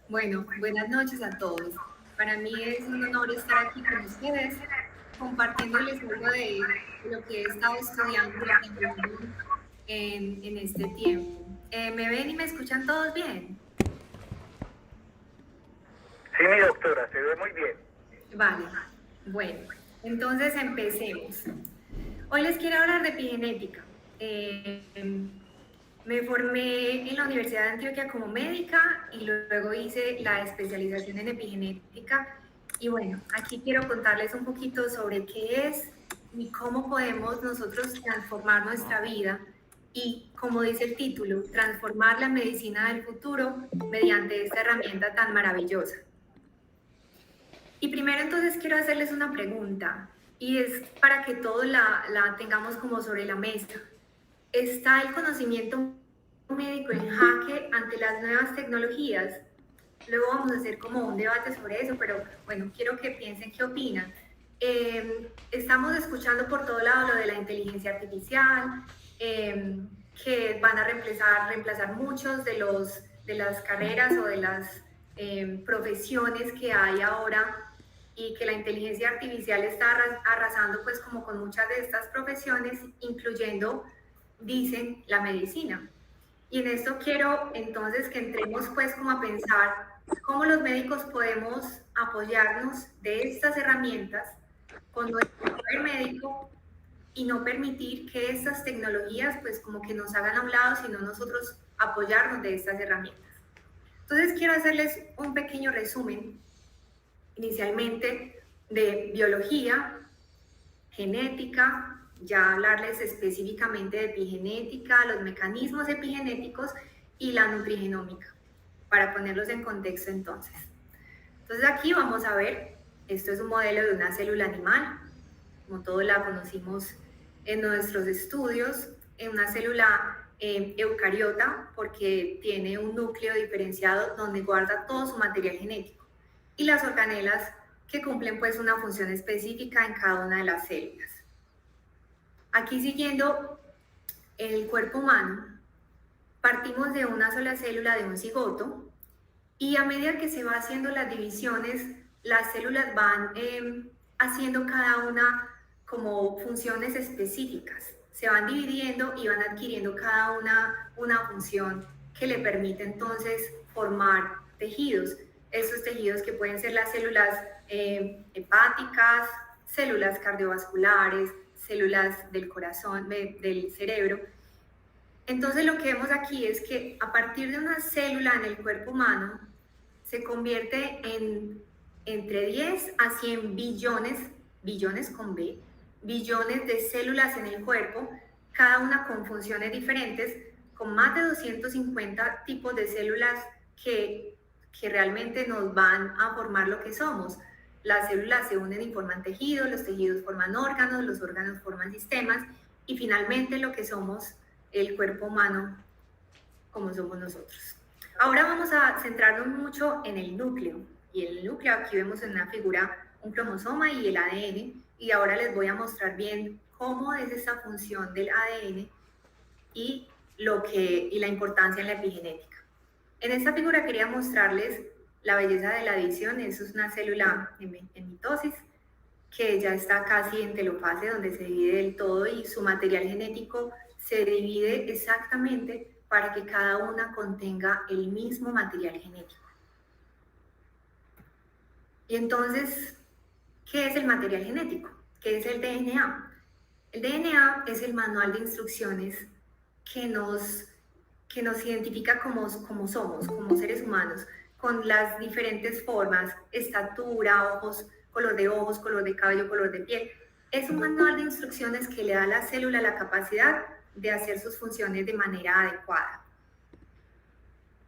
Bueno, buenas noches a todos. Para mí es un honor estar aquí con ustedes, compartiéndoles algo de lo que he estado estudiando y aprendiendo en este tiempo. ¿Me ven y me escuchan todos bien? Sí, mi doctora, se ve muy bien. Vale. Bueno, entonces empecemos. Hoy les quiero hablar de epigenética. Me formé en la Universidad de Antioquia como médica y luego hice la especialización en epigenética. Y bueno, aquí quiero contarles un poquito sobre qué es y cómo podemos nosotros transformar nuestra vida y, como dice el título, transformar la medicina del futuro mediante esta herramienta tan maravillosa. Y primero entonces quiero hacerles una pregunta y es para que todos la tengamos como sobre la mesa. ¿Está el conocimiento médico en jaque ante las nuevas tecnologías? Luego vamos a hacer como un debate sobre eso, pero bueno, quiero que piensen qué opinan. Estamos escuchando por todo lado lo de la inteligencia artificial, que van a reemplazar muchos de las carreras o de las profesiones que hay ahora y que la inteligencia artificial está arrasando pues como con muchas de estas profesiones, incluyendo, dicen, la medicina. Y en esto quiero entonces que entremos pues como a pensar cómo los médicos podemos apoyarnos de estas herramientas con nuestro saber médico y no permitir que estas tecnologías pues como que nos hagan a un lado, sino nosotros apoyarnos de estas herramientas. Entonces quiero hacerles un pequeño resumen inicialmente de biología, genética, ya hablarles específicamente de epigenética, los mecanismos epigenéticos y la nutrigenómica, para ponerlos en contexto entonces. Entonces aquí vamos a ver, esto es un modelo de una célula animal, como todos la conocimos en nuestros estudios, en una célula eucariota, porque tiene un núcleo diferenciado donde guarda todo su material genético, y las organelas que cumplen pues una función específica en cada una de las células. Aquí siguiendo el cuerpo humano, partimos de una sola célula de un cigoto y a medida que se va haciendo las divisiones, las células van haciendo cada una como funciones específicas. Se van dividiendo y van adquiriendo cada una función que le permite entonces formar tejidos. Esos tejidos que pueden ser las células hepáticas, células cardiovasculares, células del corazón, del cerebro. Entonces lo que vemos aquí es que a partir de una célula en el cuerpo humano se convierte en entre 10 a 100 billones, billones con B, billones de células en el cuerpo, cada una con funciones diferentes, con más de 250 tipos de células que realmente nos van a formar lo que somos. Las células se unen y forman tejidos, los tejidos forman órganos, los órganos forman sistemas y finalmente lo que somos el cuerpo humano como somos nosotros. Ahora vamos a centrarnos mucho en el núcleo. Y el núcleo, aquí vemos en una figura un cromosoma y el ADN. Y ahora les voy a mostrar bien cómo es esa función del ADN y, y la importancia en la epigenética. En esta figura quería mostrarles la belleza de la división. Eso es una célula en mitosis que ya está casi en telofase, donde se divide del todo y su material genético se divide exactamente para que cada una contenga el mismo material genético. Y entonces, ¿qué es el material genético? ¿Qué es el DNA? El DNA es el manual de instrucciones que que nos identifica como somos, como seres humanos, con las diferentes formas, estatura, ojos, color de cabello, color de piel. Es un manual de instrucciones que le da a la célula la capacidad de hacer sus funciones de manera adecuada.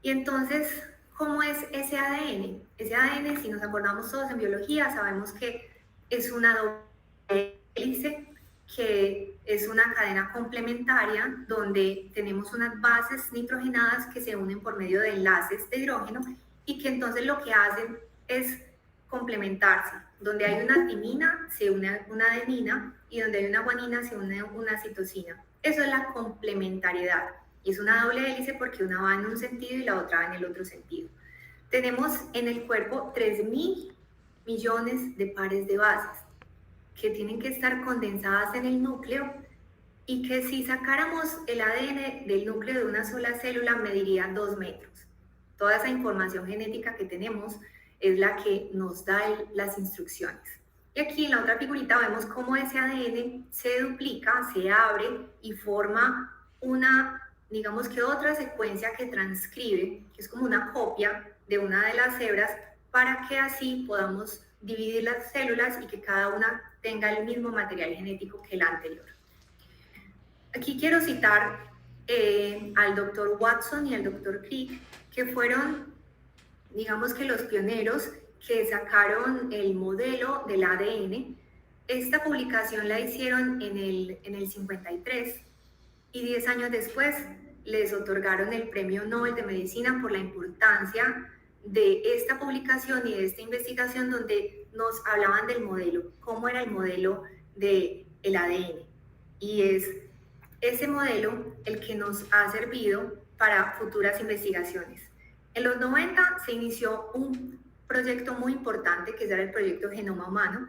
Y entonces, ¿cómo es ese ADN? Ese ADN, si nos acordamos todos en biología, sabemos que es una doble hélice, que es una cadena complementaria donde tenemos unas bases nitrogenadas que se unen por medio de enlaces de hidrógeno y que entonces lo que hacen es complementarse. Donde hay una timina se une una adenina y donde hay una guanina se une una citosina. Eso es la complementariedad. Y es una doble hélice porque una va en un sentido y la otra va en el otro sentido. Tenemos en el cuerpo 3.000 millones de pares de bases que tienen que estar condensadas en el núcleo y que si sacáramos el ADN del núcleo de una sola célula mediría 2 metros. Toda esa información genética que tenemos es la que nos da las instrucciones. Y aquí en la otra figurita vemos cómo ese ADN se duplica, se abre y forma una, digamos que otra secuencia que transcribe, que es como una copia de una de las hebras, para que así podamos dividir las células y que cada una tenga el mismo material genético que la anterior. Aquí quiero citar al doctor Watson y al doctor Crick, que fueron, digamos que los pioneros que sacaron el modelo del ADN. Esta publicación la hicieron en el 53 y 10 años después les otorgaron el Premio Nobel de Medicina por la importancia de esta publicación y de esta investigación donde nos hablaban del modelo, cómo era el modelo del ADN. Y es ese modelo el que nos ha servido para futuras investigaciones. En los 90 se inició un proyecto muy importante que era el proyecto Genoma Humano.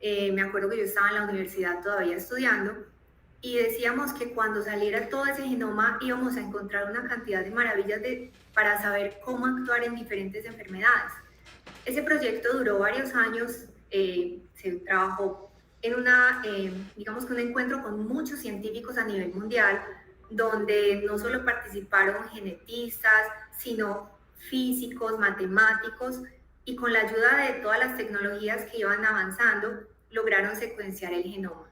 Me acuerdo que yo estaba en la universidad todavía estudiando y decíamos que cuando saliera todo ese genoma íbamos a encontrar una cantidad de maravillas para saber cómo actuar en diferentes enfermedades. Ese proyecto duró varios años, se trabajó en digamos que un encuentro con muchos científicos a nivel mundial, donde no solo participaron genetistas, sino físicos, matemáticos, y con la ayuda de todas las tecnologías que iban avanzando, lograron secuenciar el genoma.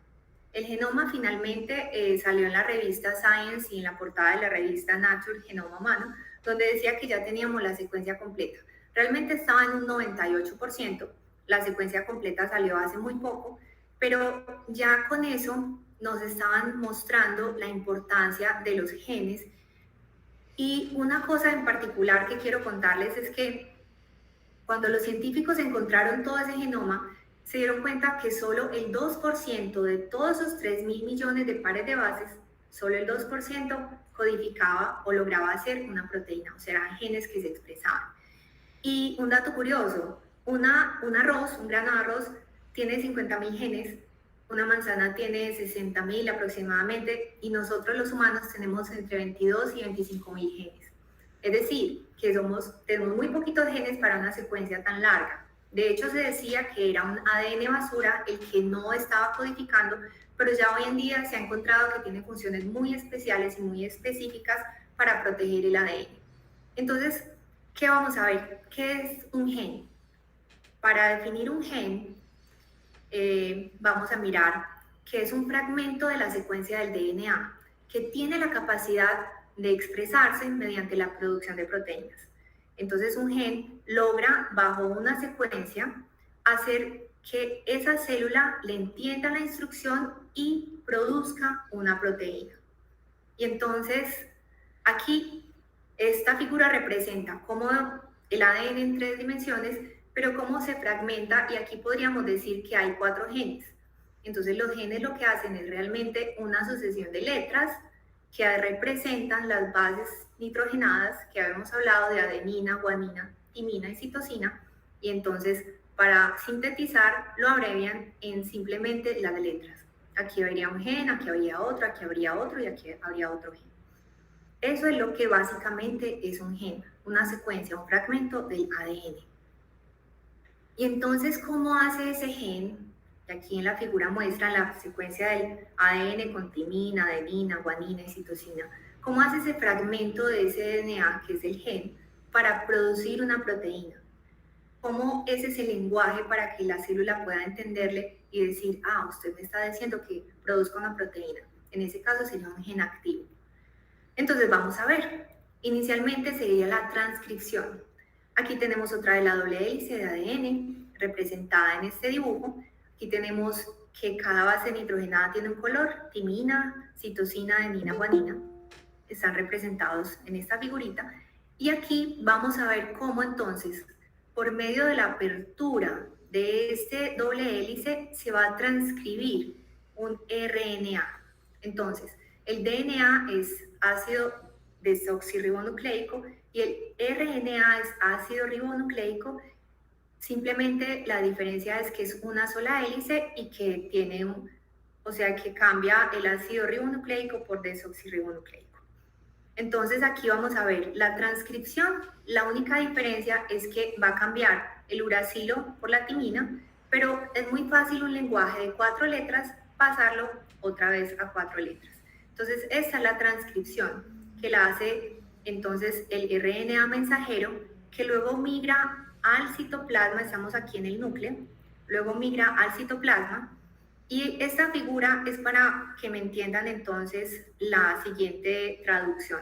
El genoma finalmente salió en la revista Science y en la portada de la revista Nature Genoma Humano, donde decía que ya teníamos la secuencia completa. Realmente estaba en un 98%, la secuencia completa salió hace muy poco, pero ya con eso nos estaban mostrando la importancia de los genes. Y una cosa en particular que quiero contarles es que cuando los científicos encontraron todo ese genoma, se dieron cuenta que solo el 2% de todos esos 3.000 millones de pares de bases, solo el 2% codificaba o lograba hacer una proteína, o sea, eran genes que se expresaban. Y un dato curioso, un grano de arroz tiene 50.000 genes, una manzana tiene 60.000 aproximadamente, y nosotros los humanos tenemos entre 22 y 25.000 genes. Es decir, que tenemos muy poquitos genes para una secuencia tan larga. De hecho, se decía que era un ADN basura el que no estaba codificando, pero ya hoy en día se ha encontrado que tiene funciones muy especiales y muy específicas para proteger el ADN. Entonces, ¿qué vamos a ver? ¿Qué es un gen? Para definir un gen, vamos a mirar que es un fragmento de la secuencia del DNA que tiene la capacidad de expresarse mediante la producción de proteínas. Entonces un gen logra, bajo una secuencia, hacer que esa célula le entienda la instrucción y produzca una proteína. Y entonces aquí esta figura representa cómo el ADN en 3 dimensiones, pero cómo se fragmenta, y aquí podríamos decir que hay 4 genes. Entonces los genes lo que hacen es realmente una sucesión de letras que representan las bases nitrogenadas que habíamos hablado de adenina, guanina, timina y citosina, y entonces para sintetizar lo abrevian en simplemente las letras. Aquí habría un gen, aquí habría otro, aquí habría otro y aquí habría otro gen. Eso es lo que básicamente es un gen, una secuencia, un fragmento del ADN. Y entonces, ¿cómo hace ese gen? Aquí en la figura muestra la secuencia del ADN con timina, adenina, guanina y citosina. ¿Cómo hace ese fragmento de ese DNA, que es el gen, para producir una proteína? ¿Cómo es ese lenguaje para que la célula pueda entenderle y decir, usted me está diciendo que produzca una proteína? En ese caso sería un gen activo. Entonces vamos a ver. Inicialmente sería la transcripción. Aquí tenemos otra vez la doble hélice de ADN representada en este dibujo. Aquí tenemos que cada base nitrogenada tiene un color, timina, citosina, adenina, guanina. Están representados en esta figurita. Y aquí vamos a ver cómo entonces, por medio de la apertura de este doble hélice, se va a transcribir un RNA. Entonces, el DNA es ácido desoxirribonucleico y el RNA es ácido ribonucleico. Simplemente la diferencia es que es una sola hélice y que tiene o sea, que cambia el ácido ribonucleico por desoxirribonucleico. Entonces aquí vamos a ver la transcripción. La única diferencia es que va a cambiar el uracilo por la timina, pero es muy fácil un lenguaje de 4 letras pasarlo otra vez a 4 letras. Entonces esta es la transcripción que la hace entonces el RNA mensajero, que luego migra al citoplasma. Estamos aquí en el núcleo, luego migra al citoplasma. Y esta figura es para que me entiendan entonces la siguiente traducción.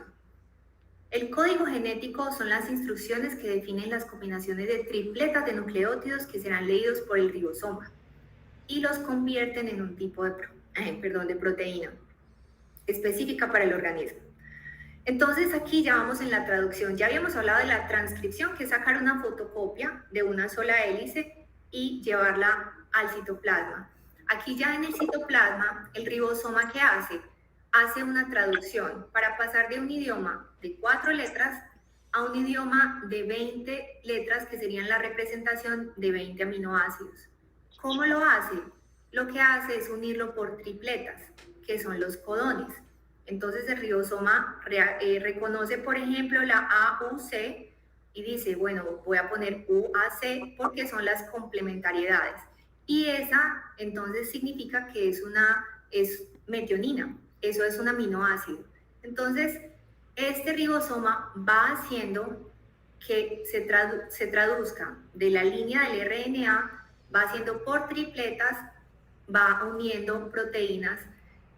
El código genético son las instrucciones que definen las combinaciones de tripletas de nucleótidos que serán leídos por el ribosoma y los convierten en un tipo de proteína específica para el organismo. Entonces aquí ya vamos en la traducción. Ya habíamos hablado de la transcripción, que es sacar una fotocopia de una sola hélice y llevarla al citoplasma. Aquí ya en el citoplasma, el ribosoma, ¿qué hace? Hace una traducción para pasar de un idioma de 4 letras a un idioma de 20 letras, que serían la representación de 20 aminoácidos. ¿Cómo lo hace? Lo que hace es unirlo por tripletas, que son los codones. Entonces el ribosoma reconoce, por ejemplo, la AUC y dice, bueno, voy a poner UAC porque son las complementariedades. Y esa entonces significa que es metionina, eso es un aminoácido. Entonces, este ribosoma va haciendo que se traduzca de la línea del RNA, va haciendo por tripletas, va uniendo proteínas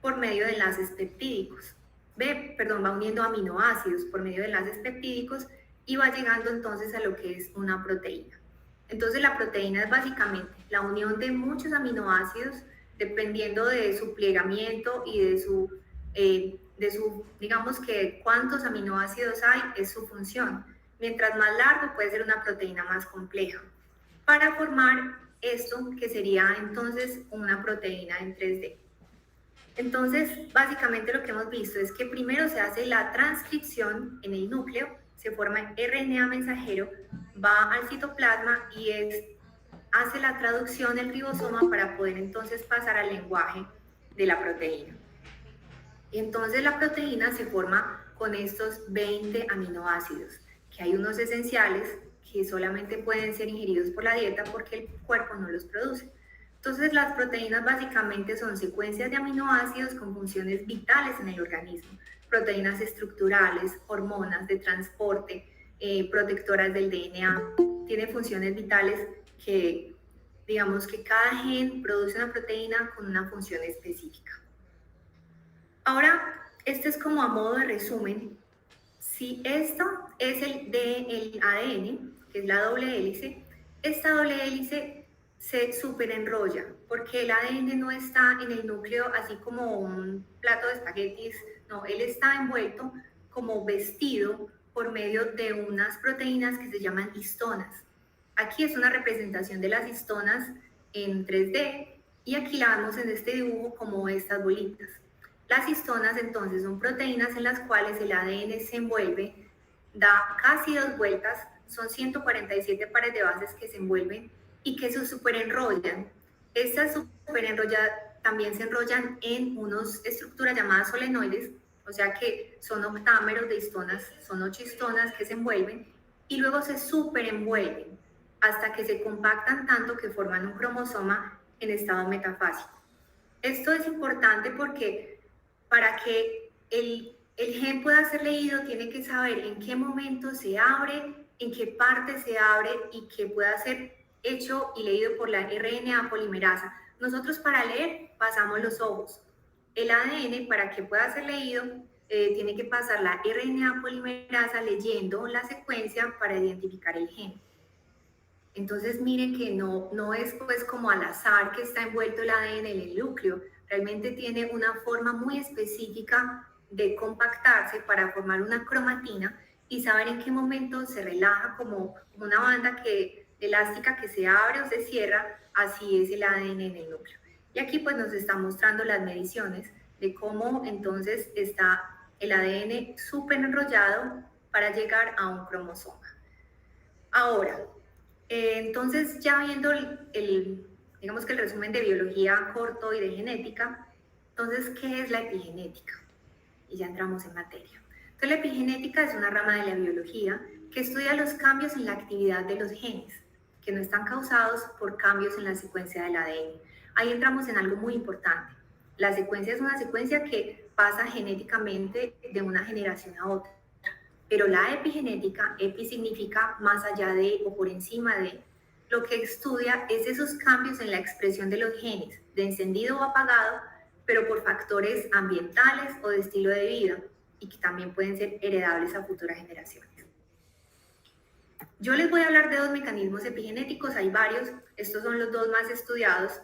por medio de enlaces peptídicos. Va uniendo aminoácidos por medio de enlaces peptídicos y va llegando entonces a lo que es una proteína. Entonces la proteína es básicamente la unión de muchos aminoácidos dependiendo de su plegamiento y de su, digamos que cuántos aminoácidos hay, es su función. Mientras más largo puede ser una proteína más compleja. Para formar esto que sería entonces una proteína en 3D. Entonces, básicamente lo que hemos visto es que primero se hace la transcripción en el núcleo, se forma el RNA mensajero, va al citoplasma y hace la traducción del ribosoma para poder entonces pasar al lenguaje de la proteína. Y entonces la proteína se forma con estos 20 aminoácidos, que hay unos esenciales que solamente pueden ser ingeridos por la dieta porque el cuerpo no los produce. Entonces las proteínas básicamente son secuencias de aminoácidos con funciones vitales en el organismo, proteínas estructurales, hormonas de transporte, protectoras del DNA, tienen funciones vitales que, digamos que cada gen produce una proteína con una función específica. Ahora, esto es como a modo de resumen. Si esto es el ADN, que es la doble hélice, esta doble hélice se superenrolla porque el ADN no está en el núcleo así como un plato de espaguetis, no, él está envuelto como vestido por medio de unas proteínas que se llaman histonas. Aquí es una representación de las histonas en 3D y aquí la vemos en este dibujo como estas bolitas. Las histonas entonces son proteínas en las cuales el ADN se envuelve, da casi 2 vueltas, son 147 pares de bases que se envuelven y que se superenrollan. Estas superenrolladas también se enrollan en unas estructuras llamadas solenoides, o sea que son octámeros de histonas, son 8 histonas que se envuelven y luego se superenvuelven hasta que se compactan tanto que forman un cromosoma en estado metafásico. Esto es importante porque para que el gen pueda ser leído tiene que saber en qué momento se abre, en qué parte se abre y que pueda ser hecho y leído por la RNA polimerasa. Nosotros para leer pasamos los ojos. El ADN para que pueda ser leído tiene que pasar la RNA polimerasa leyendo la secuencia para identificar el gen. Entonces miren que no es pues como al azar que está envuelto el ADN en el núcleo, realmente tiene una forma muy específica de compactarse para formar una cromatina y saber en qué momento se relaja como una banda elástica que se abre o se cierra, así es el ADN en el núcleo. Y aquí pues nos está mostrando las mediciones de cómo entonces está el ADN súper enrollado para llegar a un cromosoma. Ahora, entonces ya viendo digamos que el resumen de biología corto y de genética, entonces, ¿qué es la epigenética? Y ya entramos en materia. Entonces, la epigenética es una rama de la biología que estudia los cambios en la actividad de los genes, que no están causados por cambios en la secuencia del ADN. Ahí entramos en algo muy importante. La secuencia es una secuencia que pasa genéticamente de una generación a otra. Pero la epigenética, epi significa más allá de o por encima de, lo que estudia es esos cambios en la expresión de los genes, de encendido o apagado, pero por factores ambientales o de estilo de vida, y que también pueden ser heredables a futuras generaciones. Yo les voy a hablar de dos mecanismos epigenéticos, hay varios, estos son los dos más estudiados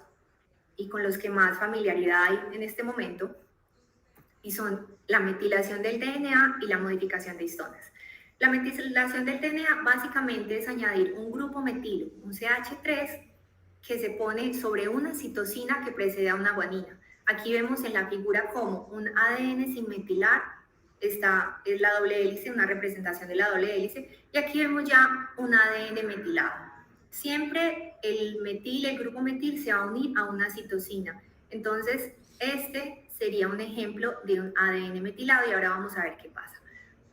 y con los que más familiaridad hay en este momento, y son la metilación del DNA y la modificación de histonas. La metilación del DNA básicamente es añadir un grupo metilo, un CH3, que se pone sobre una citosina que precede a una guanina. Aquí vemos en la figura como un ADN sin metilar, esta es la doble hélice, una representación de la doble hélice, y aquí vemos ya un ADN metilado. Siempre el grupo metil se va a unir a una citosina. Entonces, este sería un ejemplo de un ADN metilado y ahora vamos a ver qué pasa.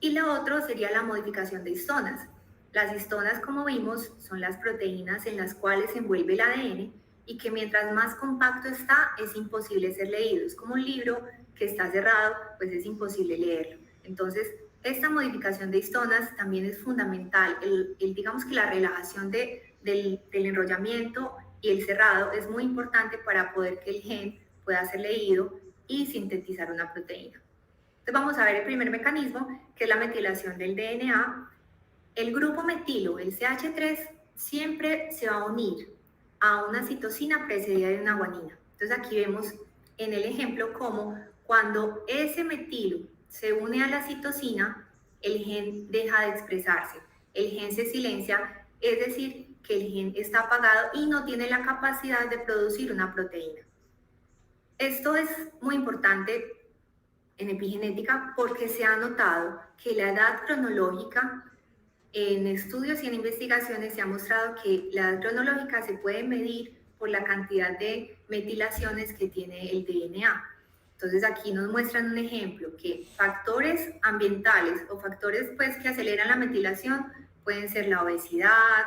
Y lo otro sería la modificación de histonas. Las histonas, como vimos, son las proteínas en las cuales se envuelve el ADN y que mientras más compacto está, es imposible ser leído. Es como un libro que está cerrado, pues es imposible leerlo. Entonces, esta modificación de histonas también es fundamental. Digamos que la relajación del enrollamiento y el cerrado es muy importante para poder que el gen pueda ser leído y sintetizar una proteína. Entonces vamos a ver el primer mecanismo, que es la metilación del DNA. El grupo metilo, el CH3, siempre se va a unir a una citosina precedida de una guanina. Entonces aquí vemos en el ejemplo cómo cuando ese metilo se une a la citosina, el gen deja de expresarse, el gen se silencia, es decir, que el gen está apagado y no tiene la capacidad de producir una proteína. Esto es muy importante en epigenética porque se ha notado que la edad cronológica, en estudios y en investigaciones se ha mostrado que la edad cronológica se puede medir por la cantidad de metilaciones que tiene el DNA. Entonces aquí nos muestran un ejemplo, que factores ambientales o factores pues, que aceleran la metilación pueden ser la obesidad,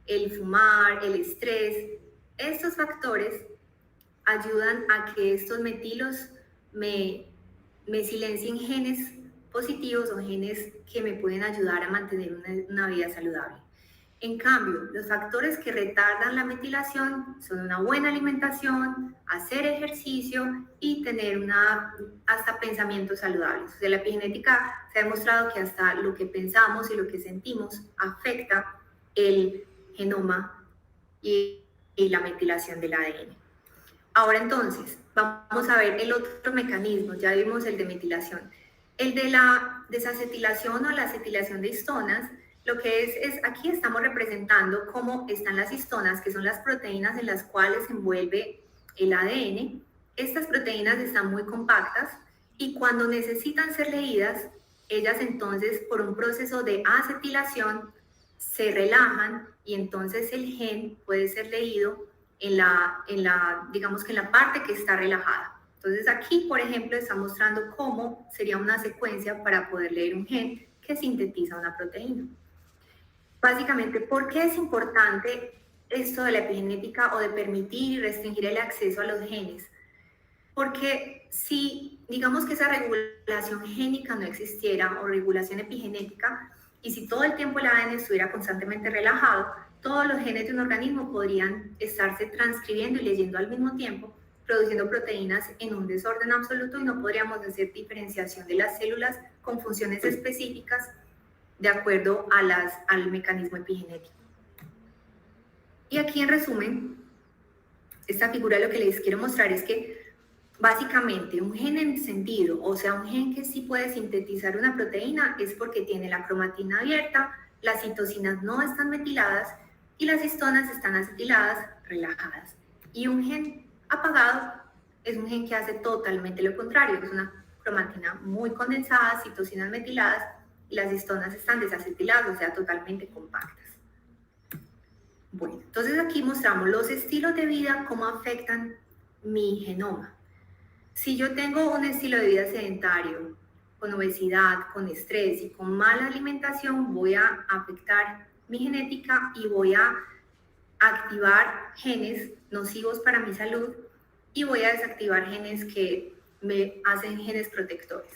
el fumar, el estrés. Estos factores ayudan a que estos metilos me silencien genes positivos o genes que me pueden ayudar a mantener una vida saludable. En cambio, los factores que retardan la metilación son una buena alimentación, hacer ejercicio y tener hasta pensamientos saludables. O sea, la epigenética se ha demostrado que hasta lo que pensamos y lo que sentimos afecta el genoma y la metilación del ADN. Ahora entonces, vamos a ver el otro mecanismo, ya vimos el de metilación. El de la desacetilación o la acetilación de histonas, lo que es aquí estamos representando cómo están las histonas, que son las proteínas en las cuales se envuelve el ADN. Estas proteínas están muy compactas y cuando necesitan ser leídas, ellas entonces por un proceso de acetilación se relajan y entonces el gen puede ser leído digamos que en la parte que está relajada. Entonces aquí, por ejemplo, está mostrando cómo sería una secuencia para poder leer un gen que sintetiza una proteína. Básicamente, ¿por qué es importante esto de la epigenética o de permitir y restringir el acceso a los genes? Porque si, digamos que esa regulación génica no existiera o regulación epigenética, y si todo el tiempo el ADN estuviera constantemente relajado, todos los genes de un organismo podrían estarse transcribiendo y leyendo al mismo tiempo, produciendo proteínas en un desorden absoluto y no podríamos hacer diferenciación de las células con funciones específicas de acuerdo al mecanismo epigenético. Y aquí en resumen, esta figura lo que les quiero mostrar es que básicamente un gen encendido, o sea, un gen que sí puede sintetizar una proteína, es porque tiene la cromatina abierta, las citosinas no están metiladas y las histonas están acetiladas, relajadas. Y un gen apagado es un gen que hace totalmente lo contrario, es una cromatina muy condensada, citosinas metiladas y las histonas están desacetiladas, o sea, totalmente compactas. Bueno, entonces aquí mostramos los estilos de vida, cómo afectan mi genoma. Si yo tengo un estilo de vida sedentario, con obesidad, con estrés y con mala alimentación, voy a afectar mi genética y voy a activar genes nocivos para mi salud y voy a desactivar genes que me hacen genes protectores.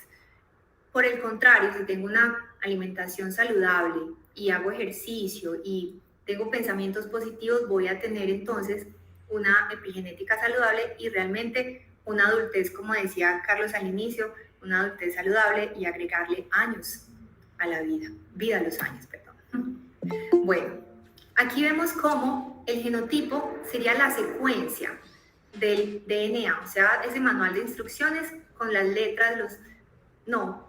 Por el contrario, si tengo una alimentación saludable y hago ejercicio y tengo pensamientos positivos, voy a tener entonces una epigenética saludable y realmente una adultez, como decía Carlos al inicio, una adultez saludable y agregarle años a la vida a los años, perdón. Bueno, aquí vemos cómo el genotipo sería la secuencia del DNA, o sea, ese manual de instrucciones con las letras,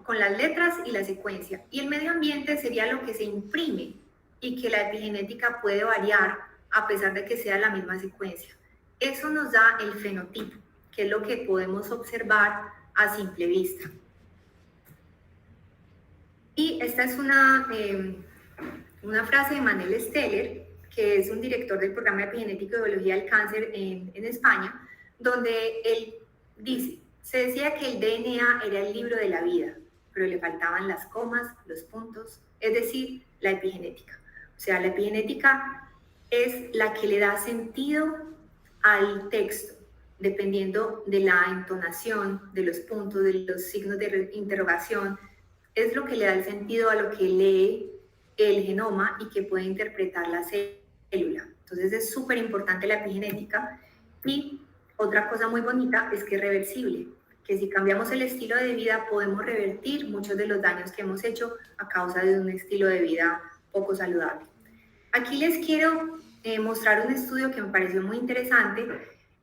con las letras y la secuencia. Y el medio ambiente sería lo que se imprime y que la epigenética puede variar a pesar de que sea la misma secuencia. Eso nos da el fenotipo, que es lo que podemos observar a simple vista. Y esta es una frase de Manuel Steller, que es un director del programa de epigenética y biología del cáncer en España, donde él dice: se decía que el DNA era el libro de la vida, pero le faltaban las comas, los puntos, es decir, la epigenética. O sea, la epigenética es la que le da sentido al texto, dependiendo de la entonación, de los puntos, de los signos de interrogación, es lo que le da el sentido a lo que lee el genoma y que puede interpretar la célula. Entonces es súper importante la epigenética. Y otra cosa muy bonita es que es reversible, que si cambiamos el estilo de vida podemos revertir muchos de los daños que hemos hecho a causa de un estilo de vida poco saludable. Aquí les quiero mostrar un estudio que me pareció muy interesante,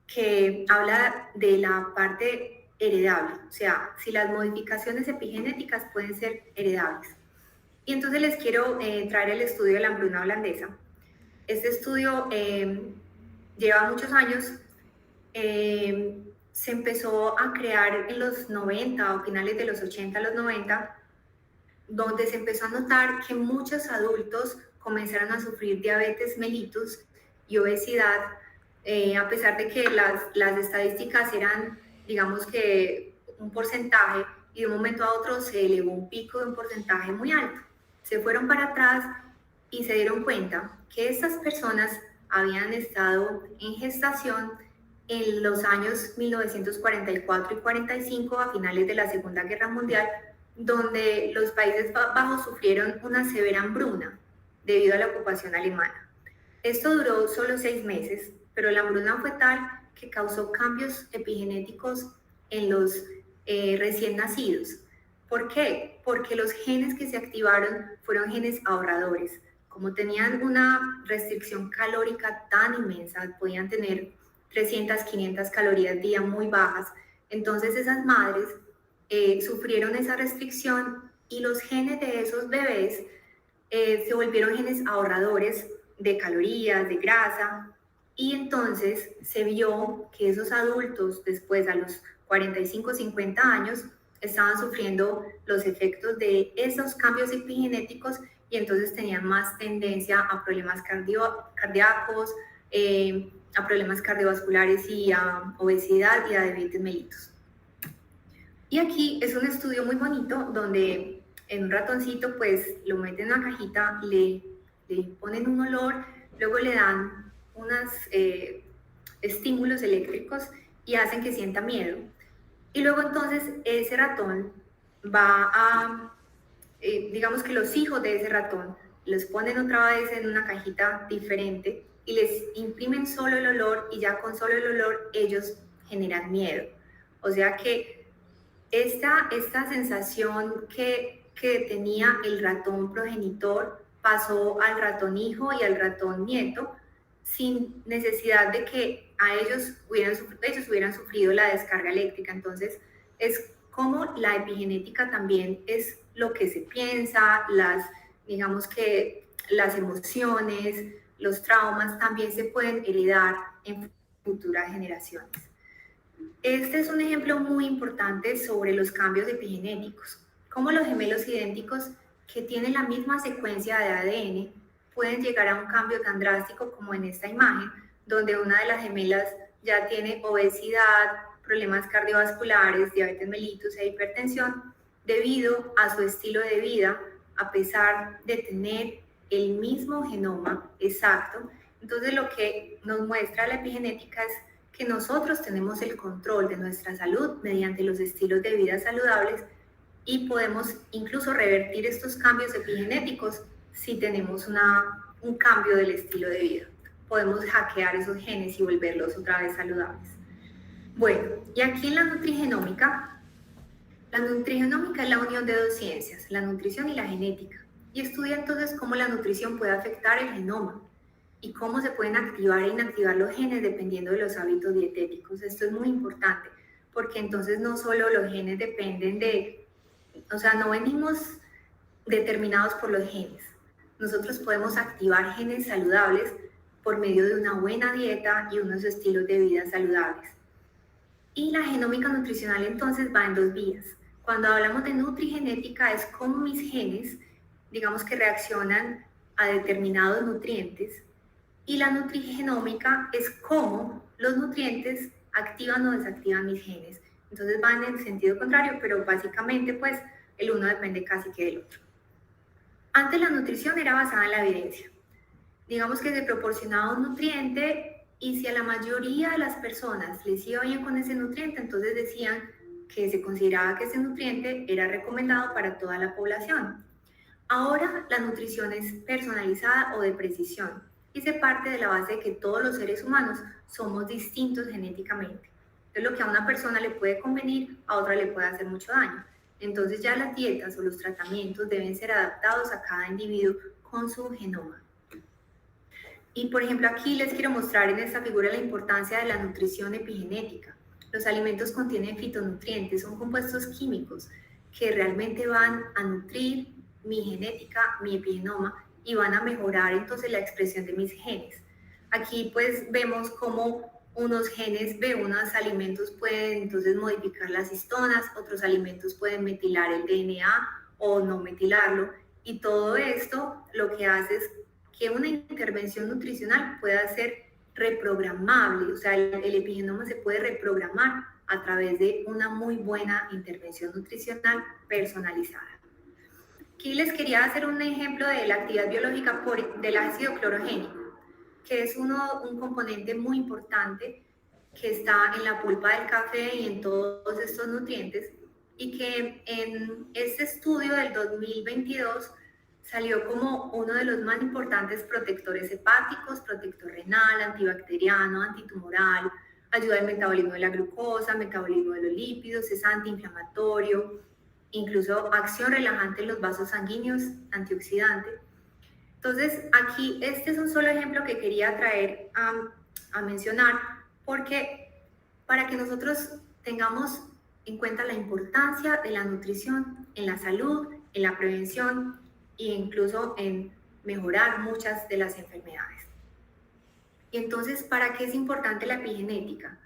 que habla de la parte heredable, o sea, si las modificaciones epigenéticas pueden ser heredables. Y entonces les quiero traer el estudio de la hambruna holandesa. Este estudio lleva muchos años, se empezó a crear en los 90 o finales de los 80 a los 90, donde se empezó a notar que muchos adultos comenzaron a sufrir diabetes mellitus y obesidad, a pesar de que las estadísticas eran, digamos que un porcentaje, y de un momento a otro se elevó un pico de un porcentaje muy alto. Se fueron para atrás y se dieron cuenta que estas personas habían estado en gestación en los años 1944 y 45, a finales de la Segunda Guerra Mundial, donde los Países Bajos sufrieron una severa hambruna debido a la ocupación alemana. Esto duró solo 6 meses, pero la hambruna fue tal que causó cambios epigenéticos en los recién nacidos. ¿Por qué? Porque los genes que se activaron fueron genes ahorradores. Como tenían una restricción calórica tan inmensa, podían tener 300, 500 calorías día muy bajas, entonces esas madres sufrieron esa restricción y los genes de esos bebés se volvieron genes ahorradores de calorías, de grasa, y entonces se vio que esos adultos después a los 45, 50 años estaban sufriendo los efectos de esos cambios epigenéticos y entonces tenían más tendencia a problemas cardíacos, a problemas cardiovasculares y a obesidad y a diabetes mellitus. Y aquí es un estudio muy bonito donde en un ratoncito pues lo meten en una cajita, le ponen un olor, luego le dan unos estímulos eléctricos y hacen que sienta miedo. Y luego entonces ese ratón va a, digamos que los hijos de ese ratón los ponen otra vez en una cajita diferente y les imprimen solo el olor y ya con solo el olor ellos generan miedo. O sea que esta sensación que tenía el ratón progenitor pasó al ratón hijo y al ratón nieto sin necesidad de que ellos hubieran sufrido la descarga eléctrica. Entonces es como la epigenética también es lo que se piensa, digamos que las emociones, los traumas también se pueden heredar en futuras generaciones. Este es un ejemplo muy importante sobre los cambios epigenéticos, cómo los gemelos idénticos que tienen la misma secuencia de ADN pueden llegar a un cambio tan drástico como en esta imagen, donde una de las gemelas ya tiene obesidad, problemas cardiovasculares, diabetes mellitus e hipertensión, debido a su estilo de vida, a pesar de tener el mismo genoma exacto. Entonces lo que nos muestra la epigenética es que nosotros tenemos el control de nuestra salud mediante los estilos de vida saludables y podemos incluso revertir estos cambios epigenéticos si tenemos un cambio del estilo de vida. Podemos hackear esos genes y volverlos otra vez saludables. Bueno, y aquí en la nutrigenómica es la unión de dos ciencias, la nutrición y la genética, y estudia entonces cómo la nutrición puede afectar el genoma y cómo se pueden activar e inactivar los genes dependiendo de los hábitos dietéticos. Esto es muy importante, porque entonces no solo los genes dependen no venimos determinados por los genes. Nosotros podemos activar genes saludables por medio de una buena dieta y unos estilos de vida saludables. Y la genómica nutricional entonces va en dos vías. Cuando hablamos de nutrigenética es cómo mis genes, digamos que reaccionan a determinados nutrientes, y la nutrigenómica es cómo los nutrientes activan o desactivan mis genes. Entonces van en el sentido contrario, pero básicamente pues el uno depende casi que del otro. Antes la nutrición era basada en la evidencia. Digamos que se proporcionaba un nutriente y si a la mayoría de las personas les iba bien con ese nutriente, entonces decían que se consideraba que ese nutriente era recomendado para toda la población. Ahora la nutrición es personalizada o de precisión y se parte de la base de que todos los seres humanos somos distintos genéticamente. Entonces lo que a una persona le puede convenir, a otra le puede hacer mucho daño. Entonces ya las dietas o los tratamientos deben ser adaptados a cada individuo con su genoma. Y por ejemplo aquí les quiero mostrar en esta figura la importancia de la nutrición epigenética. Los alimentos contienen fitonutrientes, son compuestos químicos que realmente van a nutrir mi genética, mi epigenoma y van a mejorar entonces la expresión de mis genes. Aquí pues vemos cómo unos genes de unos alimentos pueden entonces modificar las histonas, otros alimentos pueden metilar el DNA o no metilarlo, y todo esto lo que hace es que una intervención nutricional pueda ser reprogramable, o sea, el epigenoma se puede reprogramar a través de una muy buena intervención nutricional personalizada. Aquí les quería hacer un ejemplo de la actividad biológica del ácido clorogénico, que es un componente muy importante que está en la pulpa del café y en todos estos nutrientes, y que en este estudio del 2022 salió como uno de los más importantes protectores hepáticos, protector renal, antibacteriano, antitumoral, ayuda al metabolismo de la glucosa, metabolismo de los lípidos, es antiinflamatorio, incluso acción relajante en los vasos sanguíneos, antioxidante. Entonces, aquí este es un solo ejemplo que quería traer a mencionar, porque para que nosotros tengamos en cuenta la importancia de la nutrición en la salud, en la prevención e incluso en mejorar muchas de las enfermedades. Y entonces, ¿para qué es importante la epigenética?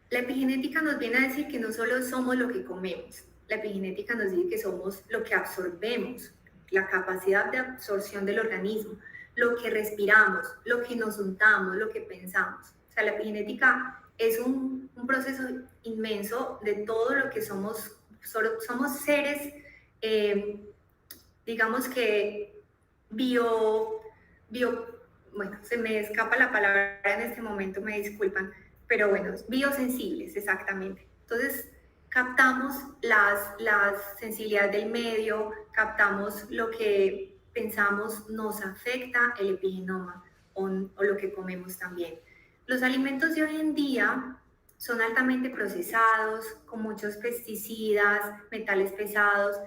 La epigenética nos viene a decir que no solo somos lo que comemos, la epigenética nos dice que somos lo que absorbemos, la capacidad de absorción del organismo, lo que respiramos, lo que nos untamos, lo que pensamos. O sea, la epigenética es un proceso inmenso de todo lo que somos. Somos seres, digamos que bueno, se me escapa la palabra en este momento, me disculpan, pero bueno, biosensibles, exactamente. Entonces, captamos las sensibilidades del medio, captamos lo que pensamos, nos afecta el epigenoma o lo que comemos también. Los alimentos de hoy en día son altamente procesados, con muchos pesticidas, metales pesados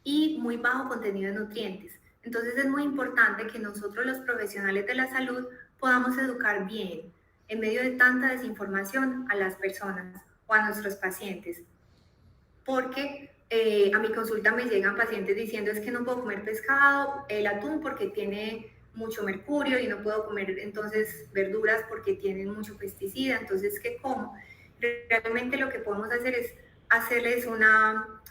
y muy bajo contenido de nutrientes. Entonces es muy importante que nosotros los profesionales de la salud podamos educar bien en medio de tanta desinformación a las personas o a nuestros pacientes. Porque a mi consulta me llegan pacientes diciendo es que no puedo comer pescado, el atún porque tiene mucho mercurio y no puedo comer entonces verduras porque tienen mucho pesticida, entonces ¿qué como? Realmente lo que podemos hacer es hacerles una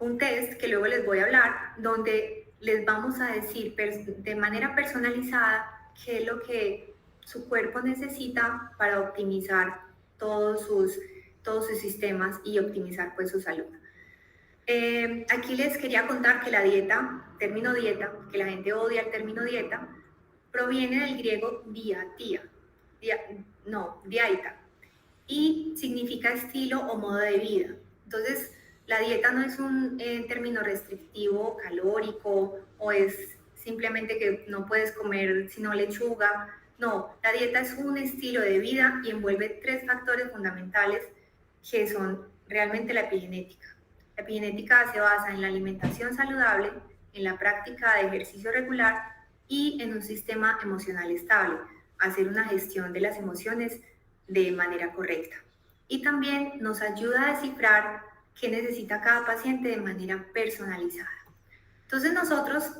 un test que luego les voy a hablar, donde les vamos a decir de manera personalizada qué es lo que su cuerpo necesita para optimizar todos sus sistemas y optimizar pues su salud. Aquí les quería contar que la dieta, término dieta, que la gente odia el término dieta, proviene del griego diatia, diaita, y significa estilo o modo de vida. Entonces, la dieta no es un término restrictivo, calórico, o es simplemente que no puedes comer sino lechuga. No, la dieta es un estilo de vida y envuelve 3 factores fundamentales que son realmente la epigenética. La epigenética se basa en la alimentación saludable, en la práctica de ejercicio regular y en un sistema emocional estable, hacer una gestión de las emociones de manera correcta. Y también nos ayuda a descifrar qué necesita cada paciente de manera personalizada. Entonces nosotros,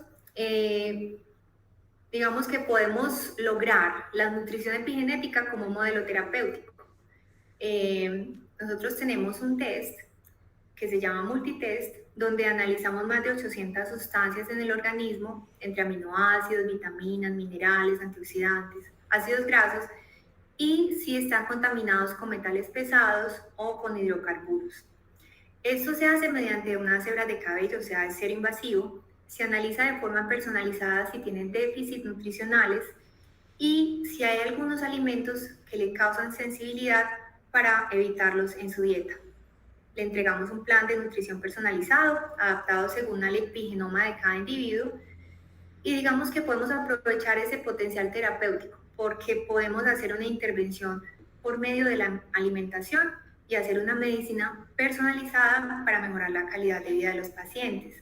digamos que podemos lograr la nutrición epigenética como modelo terapéutico. Nosotros tenemos un test que se llama multitest, donde analizamos más de 800 sustancias en el organismo, entre aminoácidos, vitaminas, minerales, antioxidantes, ácidos grasos, y si están contaminados con metales pesados o con hidrocarburos. Esto se hace mediante unas hebras de cabello, o sea, es cero invasivo. Se analiza de forma personalizada si tienen déficits nutricionales y si hay algunos alimentos que le causan sensibilidad para evitarlos en su dieta. Le entregamos un plan de nutrición personalizado, adaptado según el epigenoma de cada individuo, y digamos que podemos aprovechar ese potencial terapéutico porque podemos hacer una intervención por medio de la alimentación y hacer una medicina personalizada para mejorar la calidad de vida de los pacientes.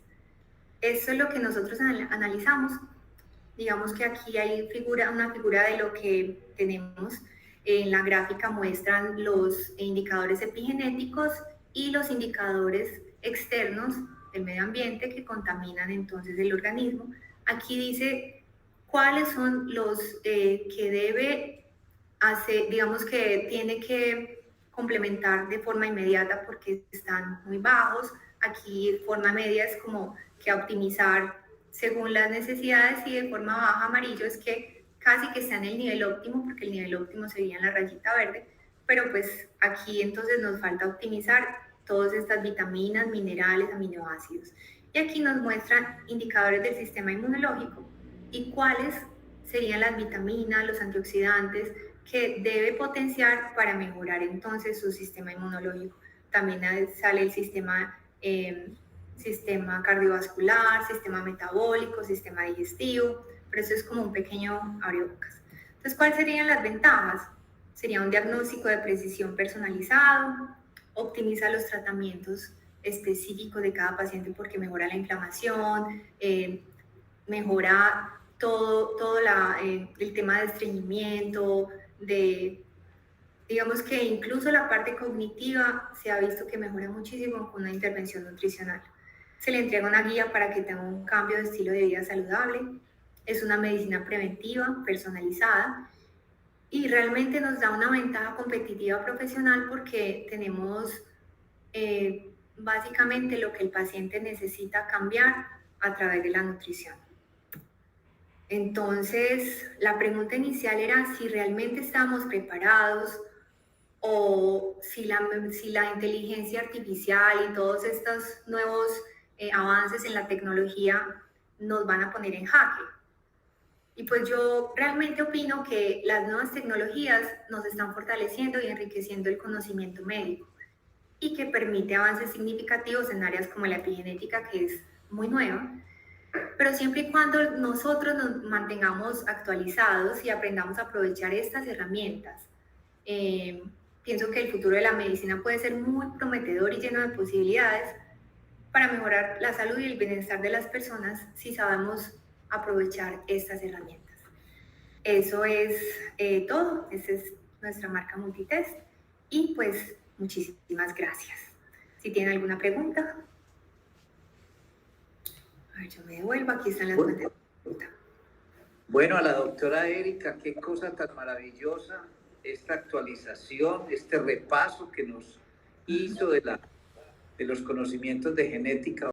Eso es lo que nosotros analizamos. Digamos que aquí hay una figura de lo que tenemos. En la gráfica muestran los indicadores epigenéticos y los indicadores externos del medio ambiente que contaminan entonces el organismo. Aquí dice cuáles son los que debe hacer, digamos que tiene que complementar de forma inmediata porque están muy bajos. Aquí forma media es como que optimizar según las necesidades, y de forma baja amarillo es que casi que está en el nivel óptimo, porque el nivel óptimo sería en la rayita verde, pero pues aquí entonces nos falta optimizar todas estas vitaminas, minerales, aminoácidos. Y aquí nos muestran indicadores del sistema inmunológico y cuáles serían las vitaminas, los antioxidantes que debe potenciar para mejorar entonces su sistema inmunológico. También sale el sistema cardiovascular, sistema metabólico, sistema digestivo, pero eso es como un pequeño abrebocas. Entonces, ¿cuáles serían las ventajas? Sería un diagnóstico de precisión personalizado, optimiza los tratamientos específicos de cada paciente porque mejora la inflamación, mejora todo el tema de estreñimiento, digamos que incluso la parte cognitiva se ha visto que mejora muchísimo con una intervención nutricional. Se le entrega una guía para que tenga un cambio de estilo de vida saludable. Es una medicina preventiva, personalizada, y realmente nos da una ventaja competitiva profesional porque tenemos básicamente lo que el paciente necesita cambiar a través de la nutrición. Entonces, la pregunta inicial era si realmente estamos preparados o si la inteligencia artificial y todos estos nuevos avances en la tecnología nos van a poner en jaque. Y pues yo realmente opino que las nuevas tecnologías nos están fortaleciendo y enriqueciendo el conocimiento médico y que permite avances significativos en áreas como la epigenética, que es muy nueva, pero siempre y cuando nosotros nos mantengamos actualizados y aprendamos a aprovechar estas herramientas. Pienso que el futuro de la medicina puede ser muy prometedor y lleno de posibilidades para mejorar la salud y el bienestar de las personas si sabemos aprovechar estas herramientas. Eso es todo. Esa es nuestra marca Multitest y pues muchísimas gracias. Si tienen alguna pregunta. A ver, yo me devuelvo, aquí están las preguntas. Bueno, a la doctora Erika, qué cosa tan maravillosa esta actualización, este repaso que nos hizo de los conocimientos de genética.